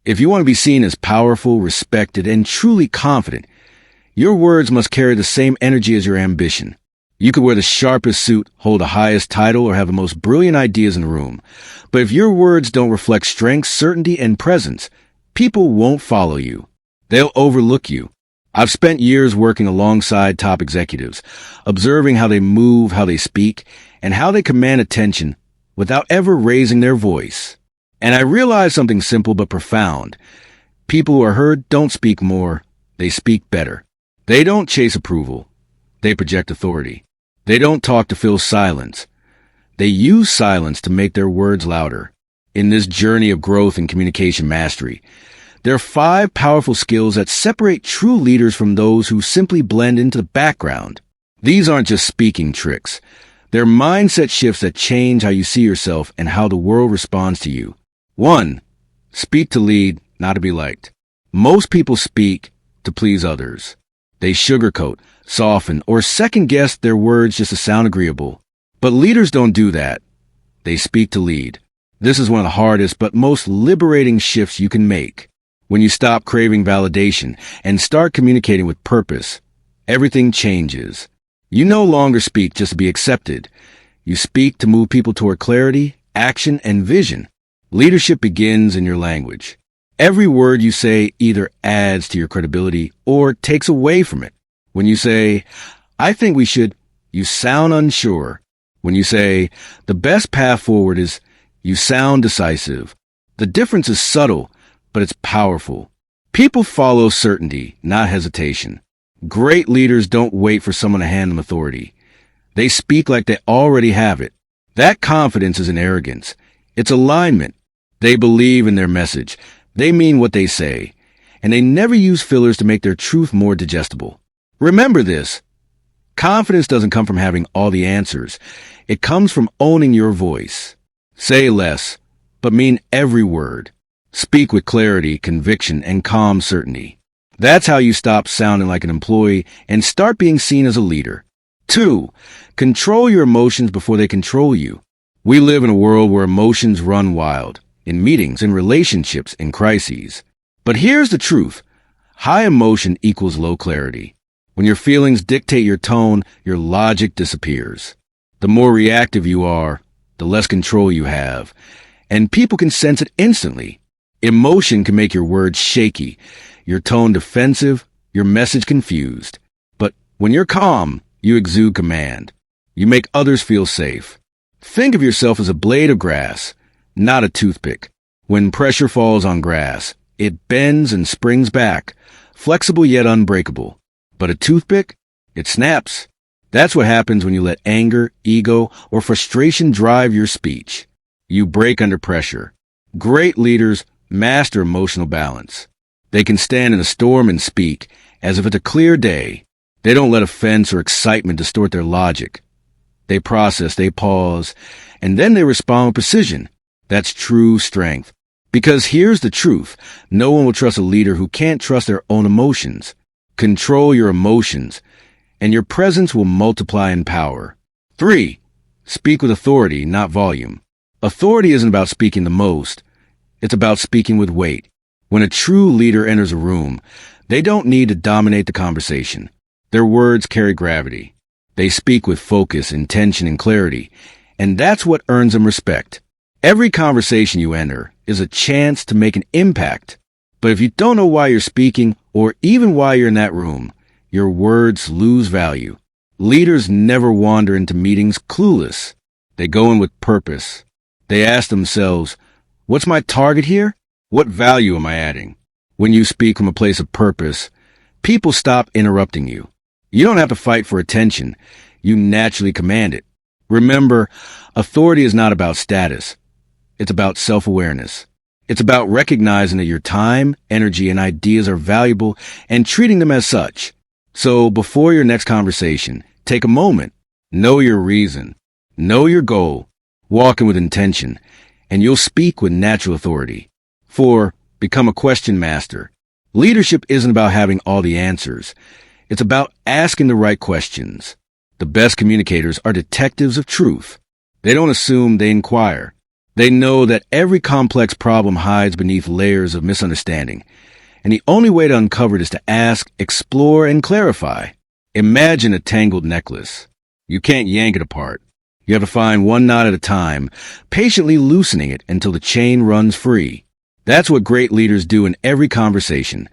If you want to be seen as powerful, respected, and truly confident, your words must carry the same energy as your ambition. You could wear the sharpest suit, hold the highest title, or have the most brilliant ideas in the room. But if your words don't reflect strength, certainty, and presence, people won't follow you. They'll overlook you. I've spent years working alongside top executives, observing how they move, how they speak, and how they command attention without ever raising their voice. And I realized something simple but profound. People who are heard don't speak more, they speak better. They don't chase approval, they project authority. They don't talk to fill silence. They use silence to make their words louder. In this journey of growth and communication mastery, there are 5 powerful skills that separate true leaders from those who simply blend into the background. These aren't just speaking tricks. They're mindset shifts that change how you see yourself and how the world responds to you. 1. Speak to lead, not to be liked. Most people speak to please others. They sugarcoat, soften, or second-guess their words just to sound agreeable. But leaders don't do that. They speak to lead. This is one of the hardest but most liberating shifts you can make. When you stop craving validation and start communicating with purpose, everything changes. You no longer speak just to be accepted. You speak to move people toward clarity, action, and vision. Leadership begins in your language. Every word you say either adds to your credibility or takes away from it. When you say, "I think we should," you sound unsure. When you say, "The best path forward is," you sound decisive. The difference is subtle, but it's powerful. People follow certainty, not hesitation. Great leaders don't wait for someone to hand them authority. They speak like they already have it. That confidence isn't arrogance. It's alignment. They believe in their message. They mean what they say. And they never use fillers to make their truth more digestible. Remember this. Confidence doesn't come from having all the answers. It comes from owning your voice. Say less, but mean every word. Speak with clarity, conviction, and calm certainty. That's how you stop sounding like an employee and start being seen as a leader. 2. Control your emotions before they control you. We live in a world where emotions run wild, in meetings, in relationships, in crises. But here's the truth. High emotion equals low clarity. When your feelings dictate your tone, your logic disappears. The more reactive you are, the less control you have. And people can sense it instantly. Emotion can make your words shaky, your tone defensive, your message confused. But when you're calm, you exude command. You make others feel safe. Think of yourself as a blade of grass, not a toothpick. When pressure falls on grass, it bends and springs back, flexible yet unbreakable. But a toothpick? It snaps. That's what happens when you let anger, ego, or frustration drive your speech. You break under pressure. Great leaders master emotional balance. They can stand in a storm and speak as if it's a clear day. They don't let offense or excitement distort their logic. They process, they pause, and then they respond with precision. That's true strength. Because here's the truth. No one will trust a leader who can't trust their own emotions. Control your emotions, and your presence will multiply in power. 3. Speak with authority, not volume. Authority isn't about speaking the most. It's about speaking with weight. When a true leader enters a room, they don't need to dominate the conversation. Their words carry gravity. They speak with focus, intention, and clarity, and that's what earns them respect. Every conversation you enter is a chance to make an impact. But if you don't know why you're speaking, or even why you're in that room, your words lose value. Leaders never wander into meetings clueless. They go in with purpose. They ask themselves, what's my target here? What value am I adding? When you speak from a place of purpose, people stop interrupting you. You don't have to fight for attention. You naturally command it. Remember, authority is not about status. It's about self-awareness. It's about recognizing that your time, energy, and ideas are valuable and treating them as such. So before your next conversation, take a moment. Know your reason. Know your goal. Walk in with intention, and you'll speak with natural authority. 4. Become a question master. Leadership isn't about having all the answers. It's about asking the right questions. The best communicators are detectives of truth. They don't assume, they inquire. They know that every complex problem hides beneath layers of misunderstanding, and the only way to uncover it is to ask, explore, and clarify. Imagine a tangled necklace. You can't yank it apart. You have to find one knot at a time, patiently loosening it until the chain runs free. That's what great leaders do in every conversation.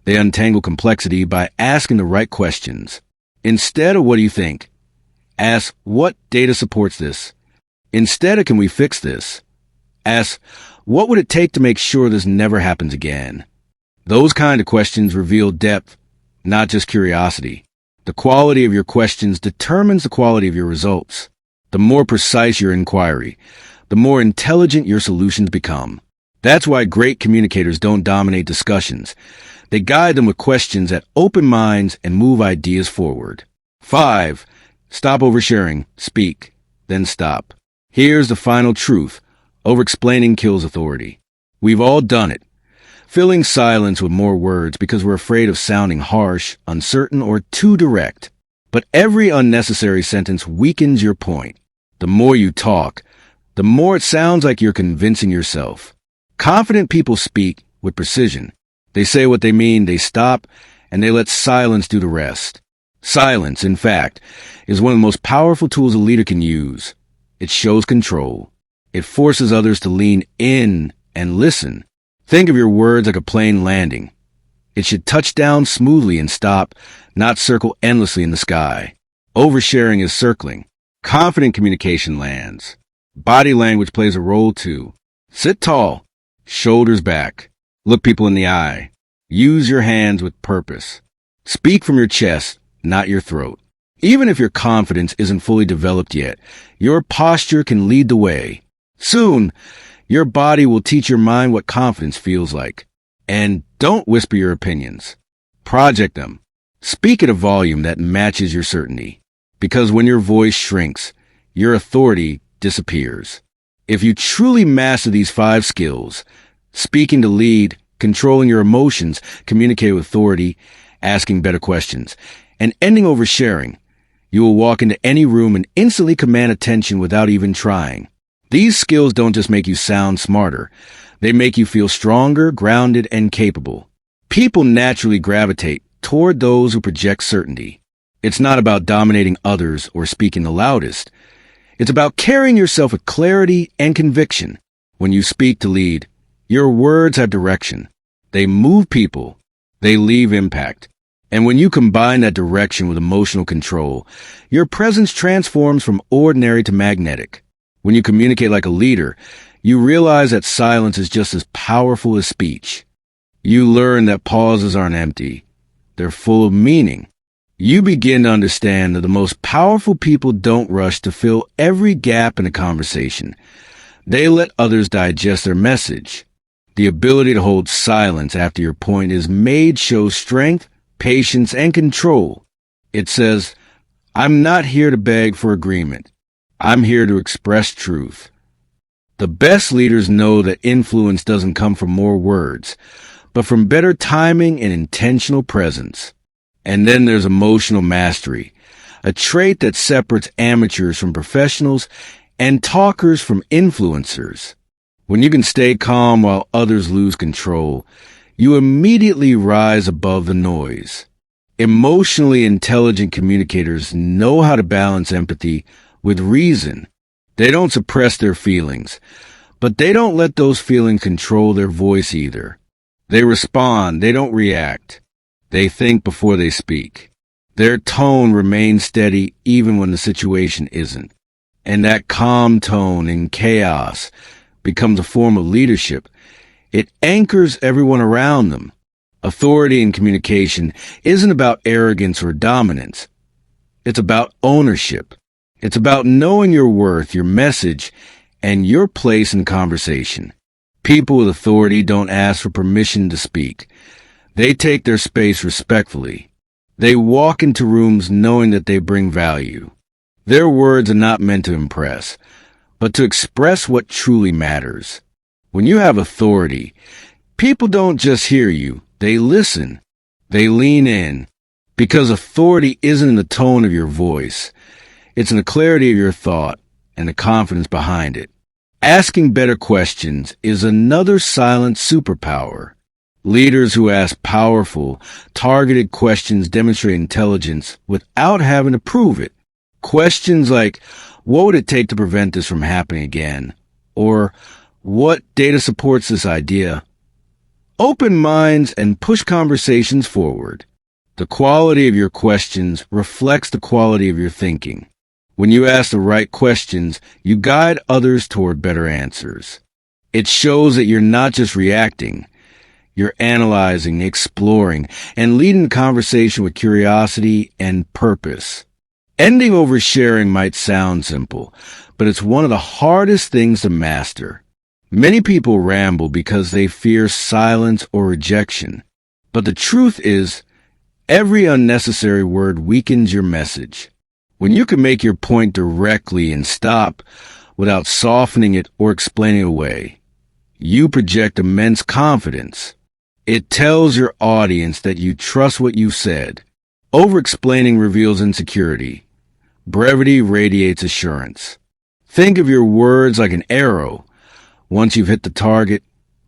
They untangle complexity by asking the right questions. Instead of "what do you think?" ask, "what data supports this?" Instead of "can we fix this?" ask, "what would it take to make sure this never happens again?" Those kind of questions reveal depth, not just curiosity. The quality of your questions determines the quality of your results. The more precise your inquiry, the more intelligent your solutions become. That's why great communicators don't dominate discussions. They guide them with questions that open minds and move ideas forward. 5. Stop oversharing. Speak, then stop. Here's the final truth. Over-explaining kills authority. We've all done it. Filling silence with more words because we're afraid of sounding harsh, uncertain, or too direct. But every unnecessary sentence weakens your point. The more you talk, the more it sounds like you're convincing yourself. Confident people speak with precision. They say what they mean, they stop, and they let silence do the rest. Silence, in fact, is one of the most powerful tools a leader can use. It shows control. It forces others to lean in and listen. Think of your words like a plane landing. It should touch down smoothly and stop, not circle endlessly in the sky. Oversharing is circling. Confident communication lands. Body language plays a role too. Sit tall, shoulders back. Look people in the eye. Use your hands with purpose. Speak from your chest, not your throat. Even if your confidence isn't fully developed yet, your posture can lead the way. Soon, your body will teach your mind what confidence feels like. And don't whisper your opinions. Project them. Speak at a volume that matches your certainty. Because when your voice shrinks, your authority disappears. If you truly master these 5 skills, speaking to lead, controlling your emotions, communicate with authority, asking better questions, and ending oversharing, you will walk into any room and instantly command attention without even trying. These skills don't just make you sound smarter. They make you feel stronger, grounded, and capable. People naturally gravitate toward those who project certainty. It's not about dominating others or speaking the loudest. It's about carrying yourself with clarity and conviction. When you speak to lead, your words have direction. They move people. They leave impact. And when you combine that direction with emotional control, your presence transforms from ordinary to magnetic. When you communicate like a leader, you realize that silence is just as powerful as speech. You learn that pauses aren't empty. They're full of meaning. You begin to understand that the most powerful people don't rush to fill every gap in a conversation. They let others digest their message. The ability to hold silence after your point is made shows strength, patience, and control. It says, "I'm not here to beg for agreement. I'm here to express truth." The best leaders know that influence doesn't come from more words, but from better timing and intentional presence. And then there's emotional mastery, a trait that separates amateurs from professionals and talkers from influencers. When you can stay calm while others lose control, you immediately rise above the noise. Emotionally intelligent communicators know how to balance empathy with reason. They don't suppress their feelings, but they don't let those feelings control their voice either. They respond, they don't react. They think before they speak. Their tone remains steady even when the situation isn't. And that calm tone in chaos becomes a form of leadership. It anchors everyone around them. Authority in communication isn't about arrogance or dominance. It's about ownership. It's about knowing your worth, your message, and your place in conversation. People with authority don't ask for permission to speak. They take their space respectfully. They walk into rooms knowing that they bring value. Their words are not meant to impress, but to express what truly matters. When you have authority, people don't just hear you, they listen. They lean in. Because authority isn't in the tone of your voice. It's in the clarity of your thought and the confidence behind it. Asking better questions is another silent superpower. Leaders who ask powerful, targeted questions demonstrate intelligence without having to prove it. Questions like, what would it take to prevent this from happening again? Or, what data supports this idea? Open minds and push conversations forward. The quality of your questions reflects the quality of your thinking. When you ask the right questions, you guide others toward better answers. It shows that you're not just reacting. You're analyzing, exploring, and leading the conversation with curiosity and purpose. Ending oversharing might sound simple, but it's one of the hardest things to master. Many people ramble because they fear silence or rejection. But the truth is, every unnecessary word weakens your message. When you can make your point directly and stop without softening it or explaining it away, you project immense confidence. It tells your audience that you trust what you've said. Over-explaining reveals insecurity. Brevity radiates assurance. Think of your words like an arrow. Once you've hit the target,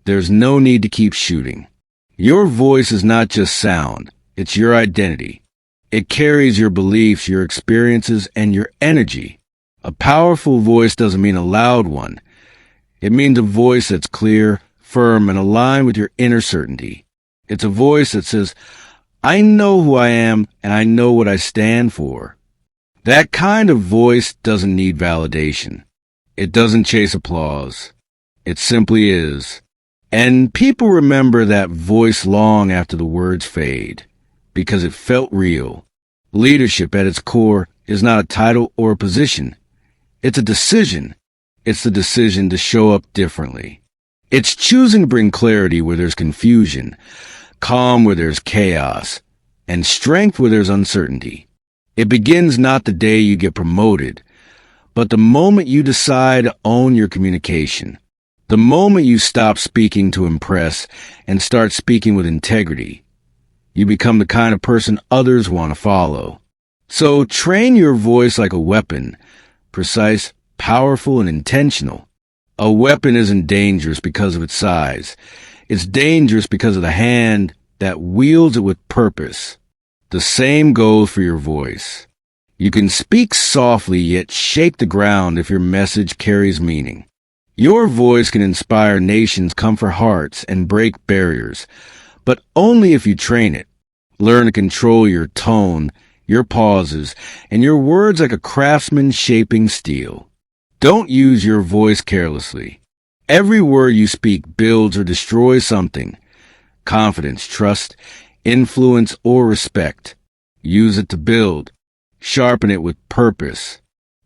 there's no need to keep shooting. Your voice is not just sound, it's your identity. It carries your beliefs, your experiences, and your energy. A powerful voice doesn't mean a loud one. It means a voice that's clear, firm, and aligned with your inner certainty. It's a voice that says, I know who I am, and I know what I stand for. That kind of voice doesn't need validation. It doesn't chase applause. It simply is. And people remember that voice long after the words fade, because it felt real. Leadership at its core is not a title or a position. It's a decision. It's the decision to show up differently. It's choosing to bring clarity where there's confusion, calm where there's chaos, and strength where there's uncertainty. It begins not the day you get promoted, but the moment you decide to own your communication. The moment you stop speaking to impress and start speaking with integrity. You become the kind of person others want to follow. So train your voice like a weapon, precise, powerful, and intentional. A weapon isn't dangerous because of its size. It's dangerous because of the hand that wields it with purpose. The same goes for your voice. You can speak softly yet shake the ground if your message carries meaning. Your voice can inspire nations, comfort hearts, and break barriers, but only if you train it. Learn to control your tone, your pauses, and your words like a craftsman shaping steel. Don't use your voice carelessly. Every word you speak builds or destroys something. Confidence, trust, influence, or respect. Use it to build. Sharpen it with purpose.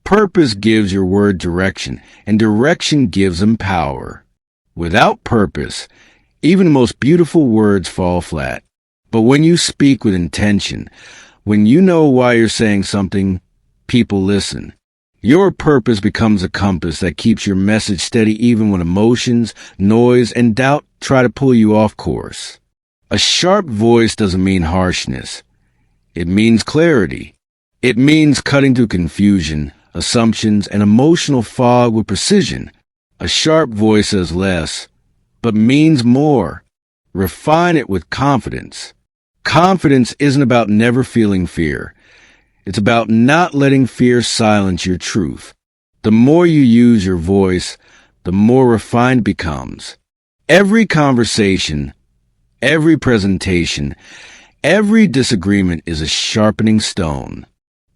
Purpose gives your word direction, and direction gives them power. Without purpose, even the most beautiful words fall flat. But when you speak with intention, when you know why you're saying something, people listen. Your purpose becomes a compass that keeps your message steady even when emotions, noise, and doubt try to pull you off course. A sharp voice doesn't mean harshness. It means clarity. It means cutting through confusion, assumptions, and emotional fog with precision. A sharp voice says less, but means more. Refine it with confidence. Confidence isn't about never feeling fear. It's about not letting fear silence your truth. The more you use your voice, the more refined it becomes. Every conversation, every presentation, every disagreement is a sharpening stone.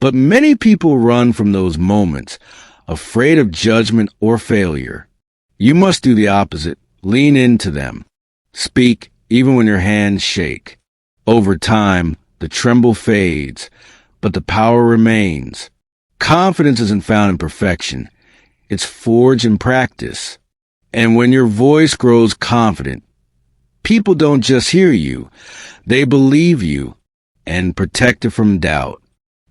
But many people run from those moments, afraid of judgment or failure. You must do the opposite. Lean into them. Speak even when your hands shake. Over time, the tremble fades, but the power remains. Confidence isn't found in perfection. It's forged in practice. And when your voice grows confident, people don't just hear you, they believe you and protect it from doubt.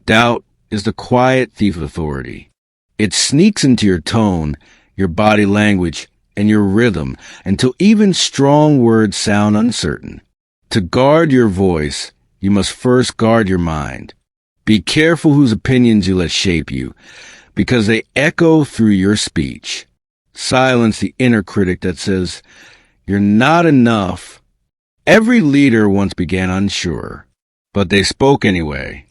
Doubt is the quiet thief of authority. It sneaks into your tone, your body language, and your rhythm until even strong words sound uncertain. To guard your voice, you must first guard your mind. Be careful whose opinions you let shape you, because they echo through your speech. Silence the inner critic that says, "You're not enough." Every leader once began unsure, but they spoke anyway.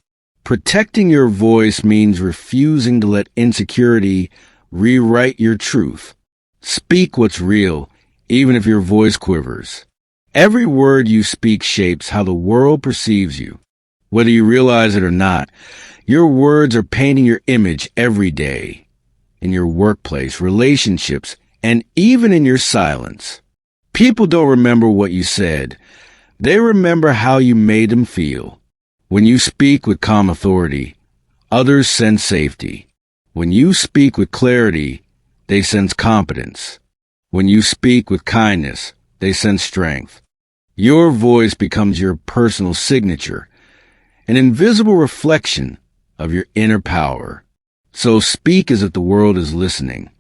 Protecting your voice means refusing to let insecurity rewrite your truth. Speak what's real, even if your voice quivers. Every word you speak shapes how the world perceives you. Whether you realize it or not, your words are painting your image every day. In your workplace, relationships, and even in your silence. People don't remember what you said. They remember how you made them feel. When you speak with calm authority, others sense safety. When you speak with clarity, they sense competence. When you speak with kindness, they sense strength. Your voice becomes your personal signature, an invisible reflection of your inner power. So speak as if the world is listening,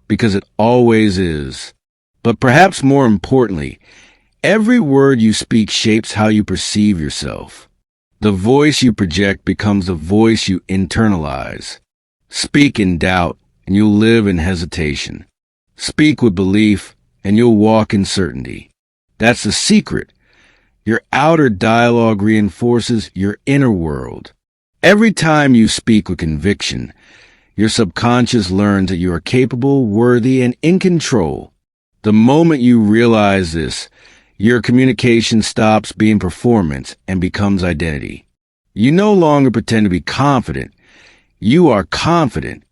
because it always is. But perhaps more importantly, every word you speak shapes how you perceive yourself. The voice you project becomes the voice you internalize. Speak in doubt, and you'll live in hesitation. Speak with belief, and you'll walk in certainty. That's the secret. Your outer dialogue reinforces your inner world. Every time you speak with conviction, your subconscious learns that you are capable, worthy, and in control. The moment you realize this, your communication stops being performance and becomes identity. You no longer pretend to be confident. You are confident.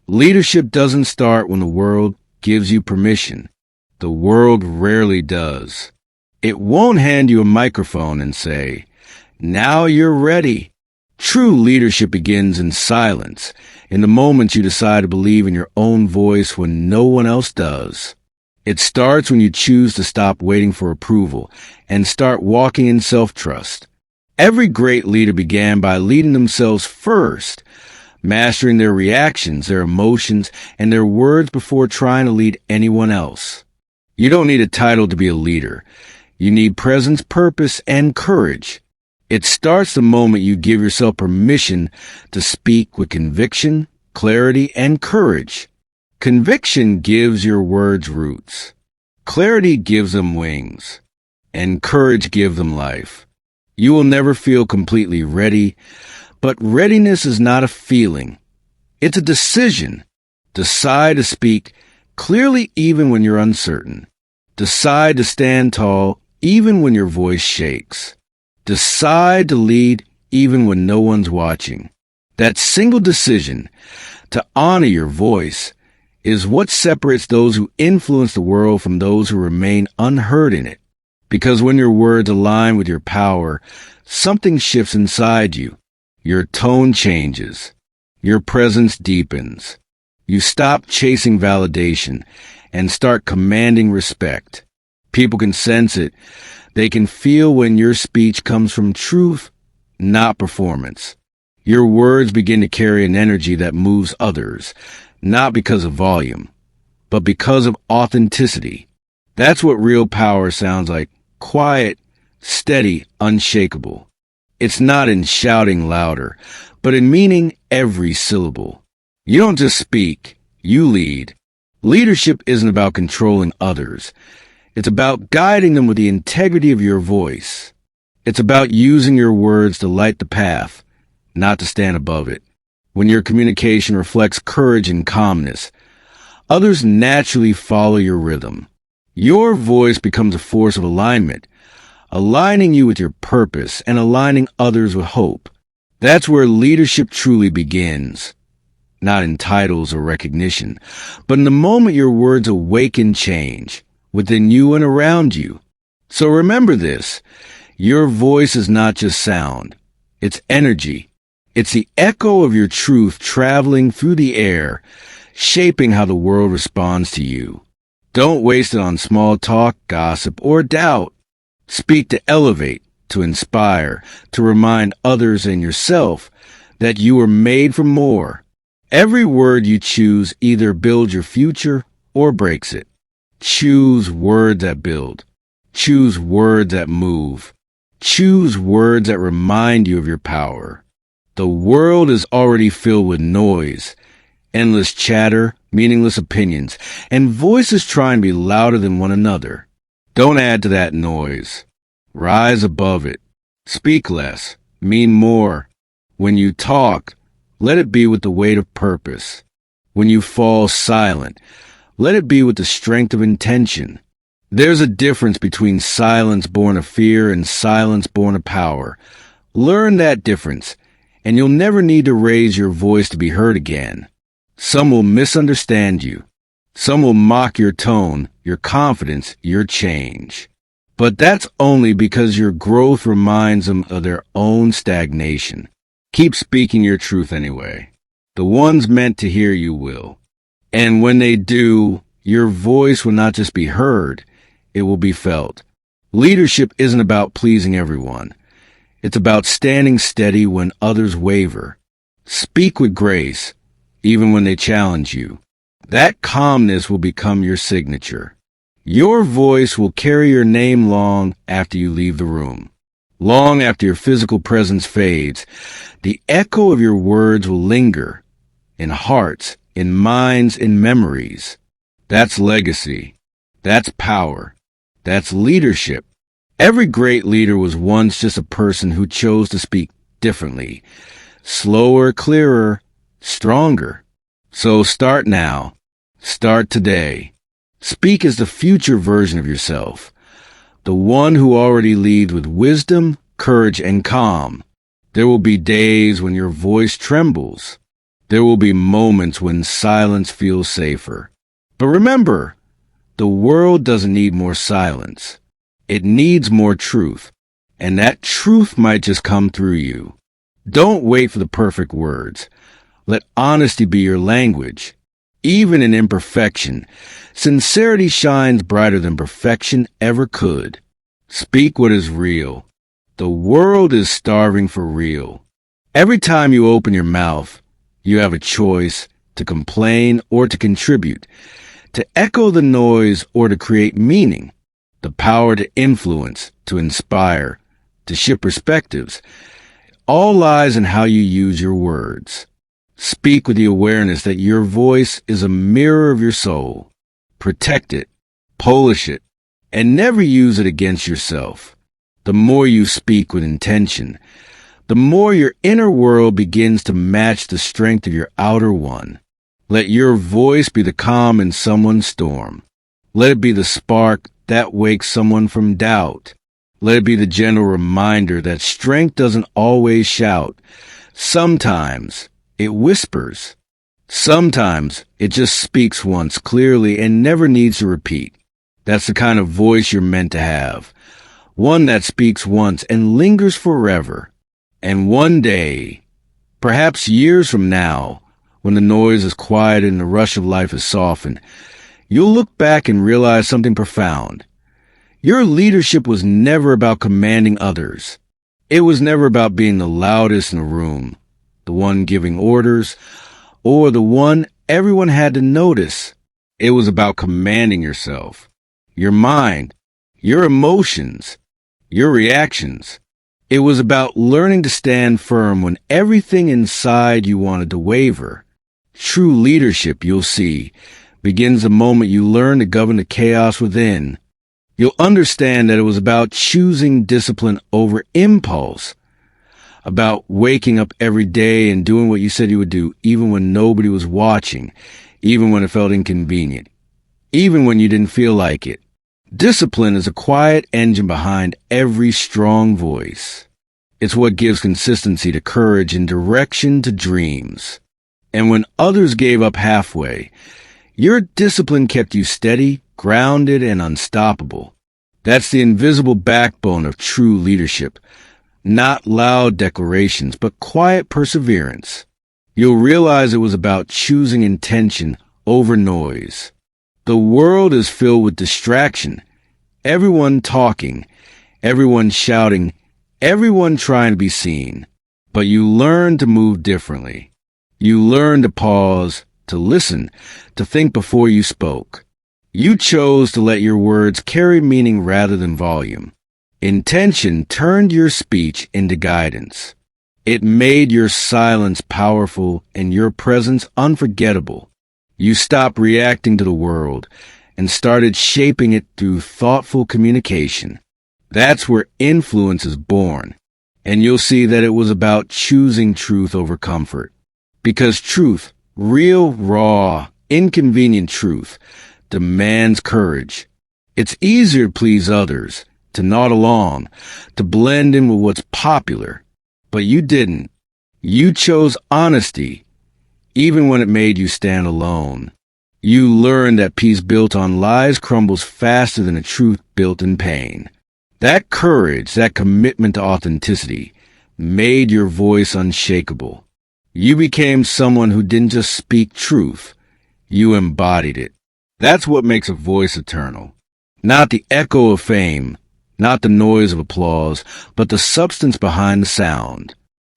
Leadership doesn't start when the world gives you permission. The world rarely does. It won't hand you a microphone and say, "Now you're ready." True leadership begins in silence, in the moments you decide to believe in your own voice when no one else does. It starts when you choose to stop waiting for approval and start walking in self-trust. Every great leader began by leading themselves first, mastering their reactions, their emotions, and their words before trying to lead anyone else. You don't need a title to be a leader. You need presence, purpose, and courage. It starts the moment you give yourself permission to speak with conviction, clarity, and courage. Conviction gives your words roots. Clarity gives them wings. And courage gives them life. You will never feel completely ready, but readiness is not a feeling. It's a decision. Decide to speak clearly even when you're uncertain. Decide to stand tall even when your voice shakes. Decide to lead even when no one's watching. That single decision to honor your voice is what separates those who influence the world from those who remain unheard in it. Because when your words align with your power, something shifts inside you. Your tone changes. Your presence deepens. You stop chasing validation and start commanding respect. People can sense it. They can feel when your speech comes from truth, not performance. Your words begin to carry an energy that moves others, not because of volume, but because of authenticity. That's what real power sounds like: quiet, steady, unshakable. It's not in shouting louder, but in meaning every syllable. You don't just speak, you lead. Leadership isn't about controlling others. It's about guiding them with the integrity of your voice. It's about using your words to light the path, not to stand above it. When your communication reflects courage and calmness, others naturally follow your rhythm. Your voice becomes a force of alignment, aligning you with your purpose and aligning others with hope. That's where leadership truly begins. Not in titles or recognition, but in the moment your words awaken change within you and around you. So remember this: your voice is not just sound, it's energy. It's the echo of your truth traveling through the air, shaping how the world responds to you. Don't waste it on small talk, gossip, or doubt. Speak to elevate, to inspire, to remind others and yourself that you are made for more. Every word you choose either builds your future or breaks it. Choose words that build. Choose words that move. Choose words that remind you of your power. The world is already filled with noise, endless chatter, meaningless opinions, and voices trying to be louder than one another. Don't add to that noise. Rise above it. Speak less. Mean more. When you talk, let it be with the weight of purpose. When you fall silent, let it be with the strength of intention. There's a difference between silence born of fear and silence born of power. Learn that difference, and you'll never need to raise your voice to be heard again. Some will misunderstand you. Some will mock your tone, your confidence, your change. But that's only because your growth reminds them of their own stagnation. Keep speaking your truth anyway. The ones meant to hear you will. And when they do, your voice will not just be heard, it will be felt. Leadership isn't about pleasing everyone. It's about standing steady when others waver. Speak with grace, even when they challenge you. That calmness will become your signature. Your voice will carry your name long after you leave the room. Long after your physical presence fades, the echo of your words will linger in hearts, in minds, in memories. That's legacy. That's power. That's leadership. Every great leader was once just a person who chose to speak differently, slower, clearer, stronger. So start now. Start today. Speak as the future version of yourself, the one who already leads with wisdom, courage, and calm. There will be days when your voice trembles. There will be moments when silence feels safer. But remember, the world doesn't need more silence. It needs more truth, and that truth might just come through you. Don't wait for the perfect words. Let honesty be your language. Even in imperfection, sincerity shines brighter than perfection ever could. Speak what is real. The world is starving for real. Every time you open your mouth, you have a choice to complain or to contribute, to echo the noise or to create meaning, the power to influence, to inspire, to shift perspectives. All lies in how you use your words. Speak with the awareness that your voice is a mirror of your soul. Protect it, polish it, and never use it against yourself. The more you speak with intention, the more your inner world begins to match the strength of your outer one. Let your voice be the calm in someone's storm. Let it be the spark that wakes someone from doubt. Let it be the gentle reminder that strength doesn't always shout. Sometimes it whispers. Sometimes it just speaks once clearly and never needs to repeat. That's the kind of voice you're meant to have. One that speaks once and lingers forever. And one day, perhaps years from now, when the noise is quiet and the rush of life is softened, you'll look back and realize something profound. Your leadership was never about commanding others. It was never about being the loudest in the room, the one giving orders, or the one everyone had to notice. It was about commanding yourself, your mind, your emotions, your reactions. It was about learning to stand firm when everything inside you wanted to waver. True leadership, you'll see, begins the moment you learn to govern the chaos within. You'll understand that it was about choosing discipline over impulse, about waking up every day and doing what you said you would do, even when nobody was watching, even when it felt inconvenient, even when you didn't feel like it. Discipline is a quiet engine behind every strong voice. It's what gives consistency to courage and direction to dreams. And when others gave up halfway, your discipline kept you steady, grounded, and unstoppable. That's the invisible backbone of true leadership. Not loud declarations, but quiet perseverance. You'll realize it was about choosing intention over noise. The world is filled with distraction. Everyone talking, everyone shouting, everyone trying to be seen. But you learn to move differently. You learn to pause, to listen, to think before you spoke. You chose to let your words carry meaning rather than volume. Intention turned your speech into guidance. It made your silence powerful and your presence unforgettable. You stopped reacting to the world and started shaping it through thoughtful communication. That's where influence is born. And you'll see that it was about choosing truth over comfort. Because truth, real, raw, inconvenient truth, demands courage. It's easier to please others, to nod along, to blend in with what's popular. But you didn't. You chose honesty, even when it made you stand alone. You learned that peace built on lies crumbles faster than a truth built in pain. That courage, that commitment to authenticity, made your voice unshakable. You became someone who didn't just speak truth, you embodied it. That's what makes a voice eternal. Not the echo of fame, not the noise of applause, but the substance behind the sound.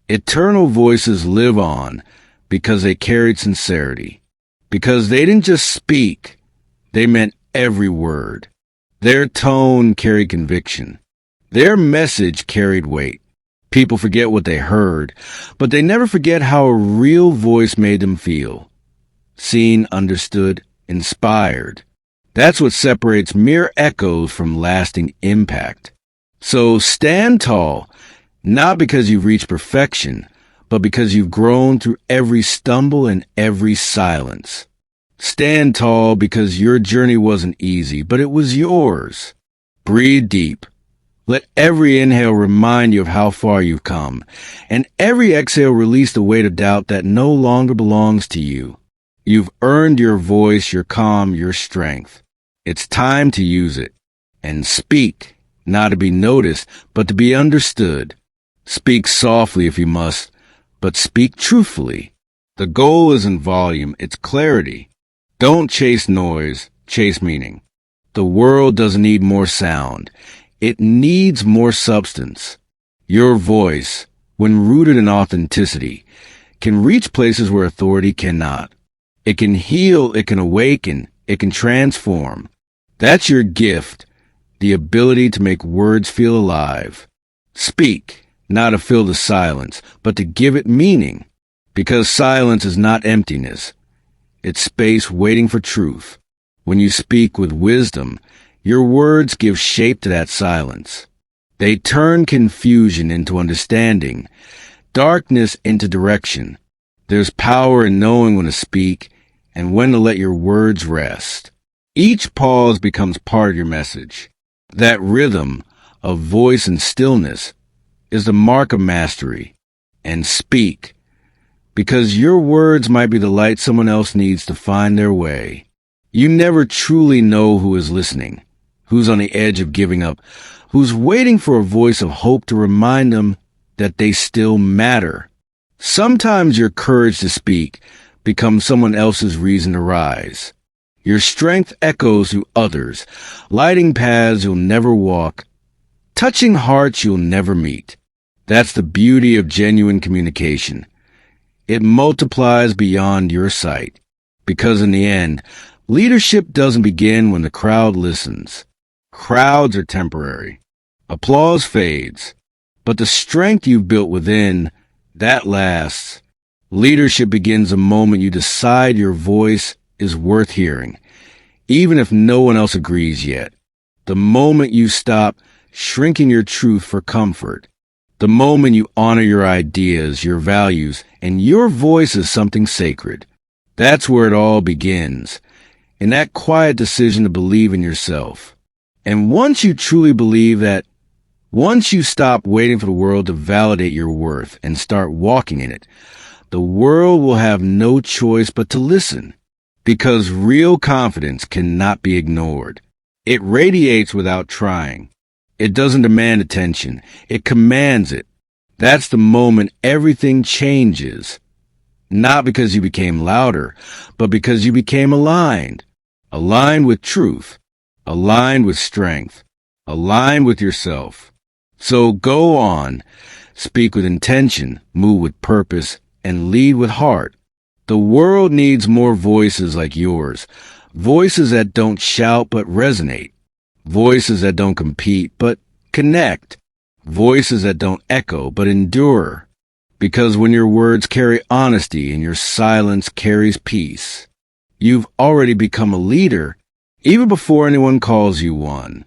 Eternal voices live on because they carried sincerity. Because they didn't just speak, they meant every word. Their tone carried conviction. Their message carried weight. People forget what they heard, but they never forget how a real voice made them feel. Seen, understood, inspired. That's what separates mere echoes from lasting impact. So stand tall, not because you've reached perfection, but because you've grown through every stumble and every silence. Stand tall because your journey wasn't easy, but it was yours. Breathe deep. Let every inhale remind you of how far you've come, and every exhale release the weight of doubt that no longer belongs to you. You've earned your voice, your calm, your strength. It's time to use it. And speak, not to be noticed, but to be understood. Speak softly if you must, but speak truthfully. The goal isn't volume, it's clarity. Don't chase noise, chase meaning. The world doesn't need more sound. It needs more substance. Your voice, when rooted in authenticity, can reach places where authority cannot. It can heal, it can awaken, it can transform. That's your gift, the ability to make words feel alive. Speak, not to fill the silence, but to give it meaning. Because silence is not emptiness. It's space waiting for truth. When you speak with wisdom, your words give shape to that silence. They turn confusion into understanding, darkness into direction. There's power in knowing when to speak and when to let your words rest. Each pause becomes part of your message. That rhythm of voice and stillness is the mark of mastery. And speak, because your words might be the light someone else needs to find their way. You never truly know who is listening, who's on the edge of giving up, who's waiting for a voice of hope to remind them that they still matter. Sometimes your courage to speak becomes someone else's reason to rise. Your strength echoes through others, lighting paths you'll never walk, touching hearts you'll never meet. That's the beauty of genuine communication. It multiplies beyond your sight, because in the end, leadership doesn't begin when the crowd listens. Crowds are temporary. Applause fades. But the strength you've built within, that lasts. Leadership begins the moment you decide your voice is worth hearing, even if no one else agrees yet. The moment you stop shrinking your truth for comfort. The moment you honor your ideas, your values, and your voice as something sacred. That's where it all begins, in that quiet decision to believe in yourself. And once you truly believe that, once you stop waiting for the world to validate your worth and start walking in it, the world will have no choice but to listen. Because real confidence cannot be ignored. It radiates without trying. It doesn't demand attention. It commands it. That's the moment everything changes. Not because you became louder, but because you became aligned. Aligned with truth. Aligned with strength. Aligned with yourself. So go on. Speak with intention, move with purpose, and lead with heart. The world needs more voices like yours. Voices that don't shout but resonate. Voices that don't compete but connect. Voices that don't echo but endure. Because when your words carry honesty and your silence carries peace, You've already become a leader even before anyone calls you one.